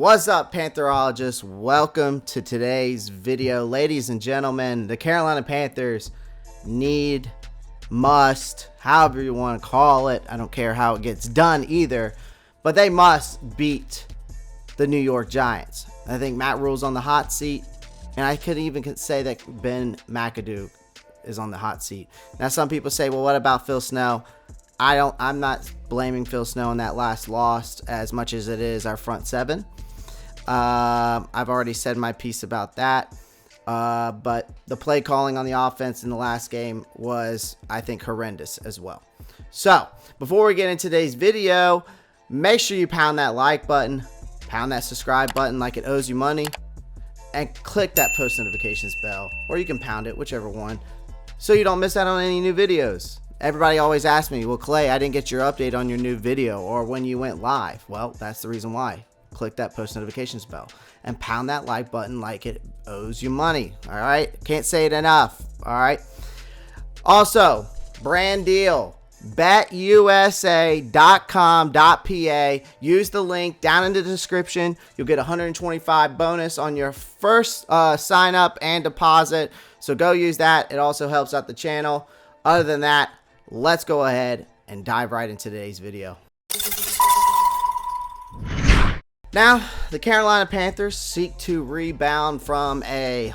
What's up, Pantherologists? Welcome to today's video. Ladies and gentlemen, the Carolina Panthers must, however you want to call it, I don't care how it gets done either, but they must beat the New York Giants. I think Matt Rule's on the hot seat, and I could even say that Ben McAdoo is on the hot seat. Now, some people say, well, what about Phil Snow? I'm not blaming Phil Snow on that last loss as much as it is our front seven. I've already said my piece about that. But the play calling on the offense in the last game was, I think, horrendous as well. So, before we get into today's video, make sure you pound that like button, pound that subscribe button like it owes you money, and click that post notifications bell, or you can pound it, whichever one, so you don't miss out on any new videos. Everybody always asks me, well, Clay, I didn't get your update on your new video or when you went live. Well, that's the reason why. Click that post notifications bell and pound that like button like it owes you money. All right. Can't say it enough. All right. Also, brand deal, betusa.com.pa. Use the link down in the description. You'll get 125 bonus on your first sign up and deposit. So go use that. It also helps out the channel. Other than that, let's go ahead and dive right into today's video. Now, the Carolina Panthers seek to rebound from a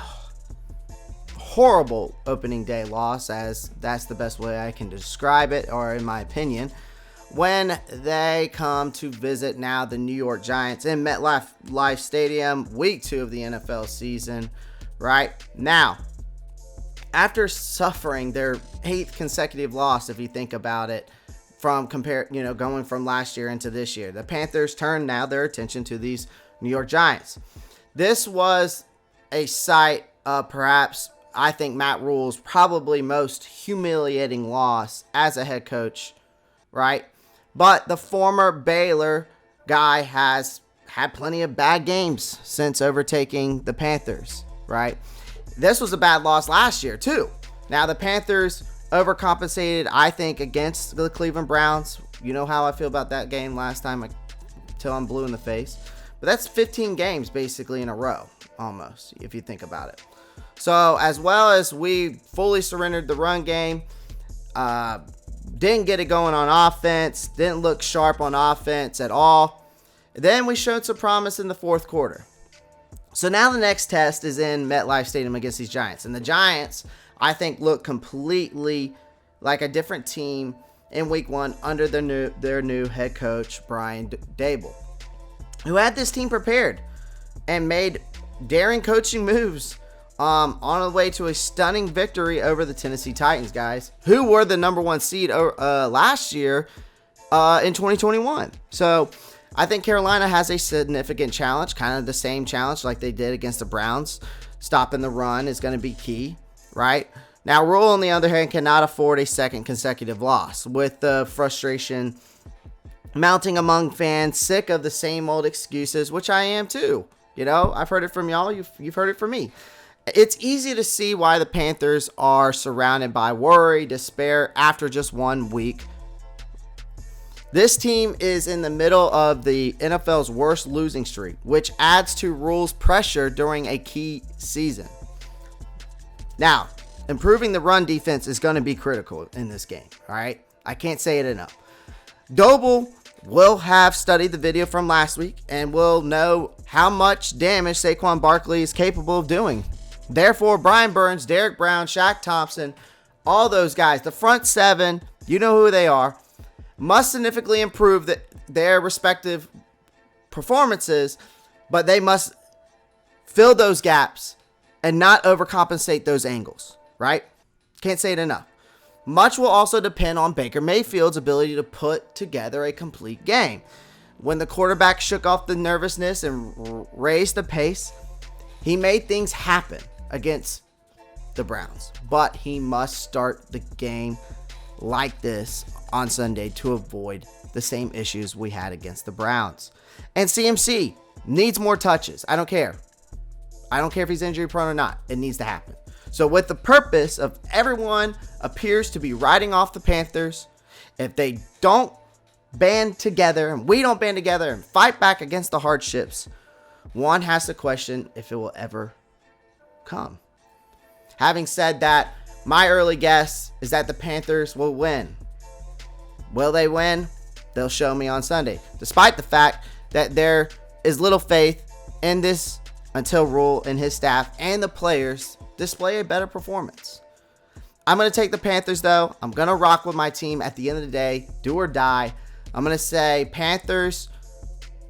horrible opening day loss, as that's the best way I can describe it, or in my opinion, when they come to visit now the New York Giants in MetLife Stadium, week 2 of the NFL season. Right now, after suffering their 8th consecutive loss, if you think about it, going from last year into this year, the Panthers turn now their attention to these New York Giants. This was a sight of perhaps, I think, Matt Rule's probably most humiliating loss as a head coach, right? But the former Baylor guy has had plenty of bad games since overtaking the Panthers, right? This was a bad loss last year too. Now the Panthers overcompensated, I think, against the Cleveland Browns. You know how I feel about that game last time, till I'm blue in the face. But that's 15 games basically in a row, almost, if you think about it. So as well as we fully surrendered the run game, didn't get it going on offense, didn't look sharp on offense at all. Then we showed some promise in the fourth quarter. So now the next test is in MetLife Stadium against these Giants. And the Giants, I think, look completely like a different team in week 1 under their new head coach, Brian Daboll, who had this team prepared and made daring coaching moves on the way to a stunning victory over the Tennessee Titans, guys, who were the number 1 seed last year in 2021. So I think Carolina has a significant challenge, kind of the same challenge like they did against the Browns. Stopping the run is going to be key, right? Now, Rule, on the other hand, cannot afford a second consecutive loss, with the frustration mounting among fans, sick of the same old excuses, which I am too. You know, I've heard it from y'all. You've heard it from me. It's easy to see why the Panthers are surrounded by worry, despair after just 1 week. This team is in the middle of the NFL's worst losing streak, which adds to Rule's pressure during a key season. Now, improving the run defense is going to be critical in this game, all right? I can't say it enough. Daboll will have studied the video from last week and will know how much damage Saquon Barkley is capable of doing. Therefore, Brian Burns, Derek Brown, Shaq Thompson, all those guys, the front 7, you know who they are, must significantly improve their respective performances, but they must fill those gaps and not overcompensate those angles, right? Can't say it enough. Much will also depend on Baker Mayfield's ability to put together a complete game. When the quarterback shook off the nervousness and raised the pace, he made things happen against the Browns, but he must start the game like this on Sunday to avoid the same issues we had against the Browns. And CMC needs more touches. I don't care. I don't care if he's injury prone or not. It needs to happen. So with the purpose of everyone appears to be riding off the Panthers, if they don't band together and we don't band together and fight back against the hardships, one has to question if it will ever come. Having said that, my early guess is that the Panthers will win. Will they win? They'll show me on Sunday, despite the fact that there is little faith in this until Rule and his staff and the players display a better performance. I'm going to take the Panthers, though. I'm going to rock with my team at the end of the day, do or die. I'm going to say Panthers,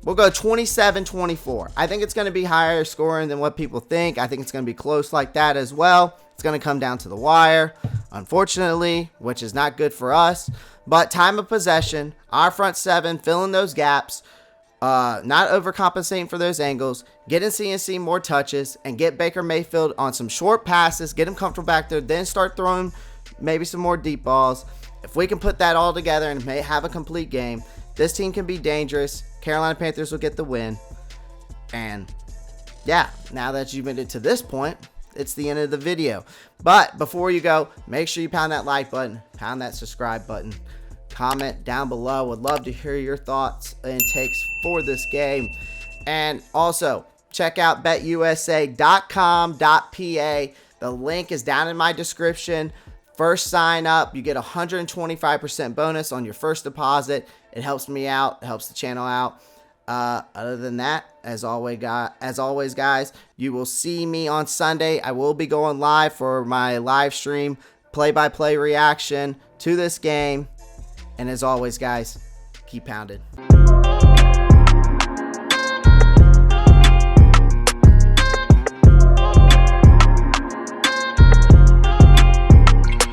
we'll go 27-24. I think it's going to be higher scoring than what people think. I think it's going to be close like that as well. It's going to come down to the wire, unfortunately, which is not good for us. But time of possession, our front seven, filling those gaps, not overcompensating for those angles, getting CNC more touches, and get Baker Mayfield on some short passes, get him comfortable back there, then start throwing maybe some more deep balls. If we can put that all together and have a complete game, this team can be dangerous. Carolina Panthers will get the win. And yeah, now that you've made it to this point, it's the end of the video. But before you go, make sure you pound that like button, pound that subscribe button, comment down below. Would love to hear your thoughts and takes for this game. And also, check out betusa.com.pa. The link is down in my description. First sign up, you get 125% bonus on your first deposit. It helps me out. It helps the channel out. Other than that, as always, guys, you will see me on Sunday. I will be going live for my live stream, play-by-play reaction to this game. And as always, guys, keep pounding.